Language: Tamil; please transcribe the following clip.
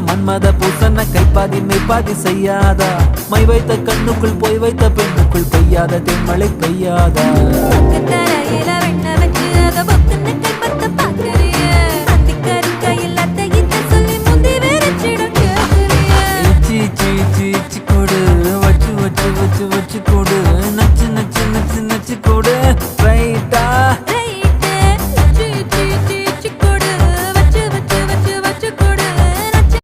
மன்மத பூசன கைப்பாதி மெய்ப்பாதி செய்யாதா மை வைத்த கண்ணுக்குள் போய் வைத்த பெண்ணுக்குள் பெய்யாத தென்மழை பெய்யாதா தரையில வெண்ண வச்சு அத